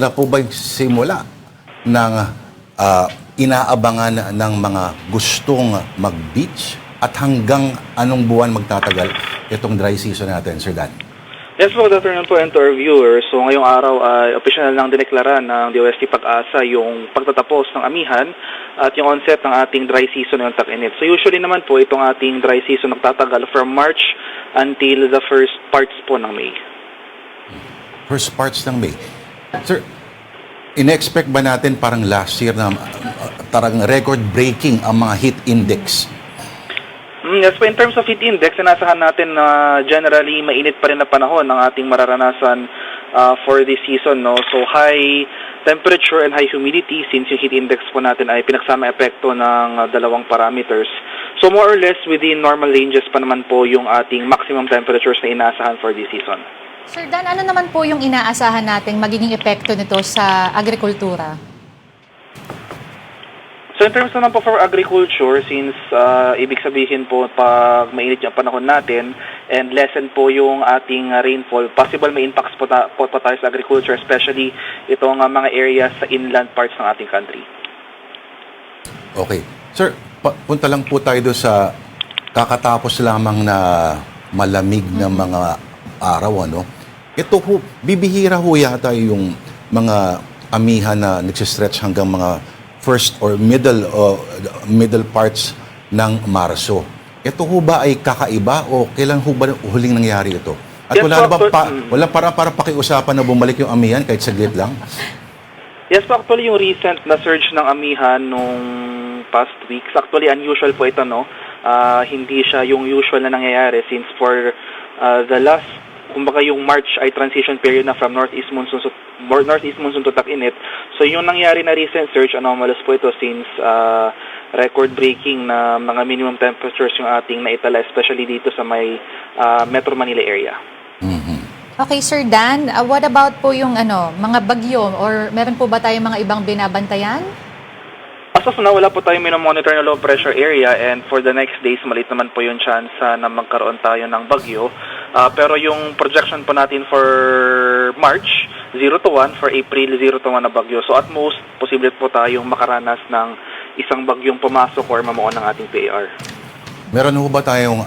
Na po ba yung simula ng inaabangan ng mga gustong mag-beach at hanggang anong buwan magtatagal itong dry season natin, Sir Dan? Yes po, good afternoon po and to our viewers. So ngayong araw ay opisyonal lang dineklara ng DOST Pag-asa yung pagtatapos ng amihan at yung onset ng ating dry season ng tag-init. So usually naman po itong ating dry season nagtatagal from March until the first parts po ng May. First parts ng May. Sir, in-expect ba natin parang last year na tarang record-breaking ang mga heat index? Yes po, in terms of heat index, sinasahan natin na generally mainit pa rin na panahon ng ating mararanasan for this season. No? So high temperature and high humidity since yung heat index po natin ay pinagsama epekto ng dalawang parameters. So more or less within normal ranges pa naman po yung ating maximum temperatures na inaasahan for this season. Sir Dan, ano naman po yung inaasahan nating magiging epekto nito sa agrikultura? So in terms naman po for agriculture, since ibig sabihin po pag mainit yung panahon natin and lessen po yung ating rainfall, possible may impacts po tayo sa agriculture, especially itong mga areas sa inland parts ng ating country. Okay. Sir, punta lang po tayo doon sa kakatapos lamang na malamig na mga araw, ano? Ito ho, bibihira ho yata yung mga amihan na nagsistretch hanggang mga first or middle parts ng Marso. Ito ho ba ay kakaiba o kailan ho ba huling nangyari ito? At Yes, wala na ba wala para bumalik yung amihan kahit saglit lang? Yes po, actually yung recent na surge ng amihan nung past weeks, actually unusual po ito, no? Hindi siya yung usual na nangyayari since for the last, kumbaga yung March ay transition period na from northeast monsoon to tag-init. So yung nangyari na recent surge, anomalous po ito since record-breaking na mga minimum temperatures yung ating naitala, especially dito sa may Metro Manila area. Okay, Sir Dan, what about po yung mga bagyo or meron po ba tayong mga ibang binabantayan? As of now, wala po tayong minomonitor na low pressure area and for the next days, maliit naman po yung chance na magkaroon tayo ng bagyo. Pero yung projection po natin for March, 0 to 1, for April, 0 to 1 na bagyo. So at most, posible po tayong makaranas ng isang bagyong pumasok or mamuon ng ating PAR. Meron ho ba tayong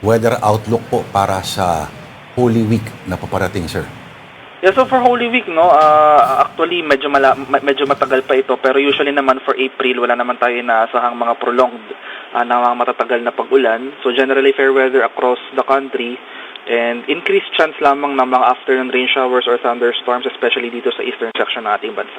weather outlook po para sa Holy Week na paparating, sir? Yeah, so for Holy Week, no, actually medyo matagal pa ito, pero usually naman for April wala naman tayo inaasahang mga prolonged na mga matatagal na pag-ulan. So generally fair weather across the country and increased chance lamang ng mga afternoon rain showers or thunderstorms, especially dito sa eastern section ng ating bansa.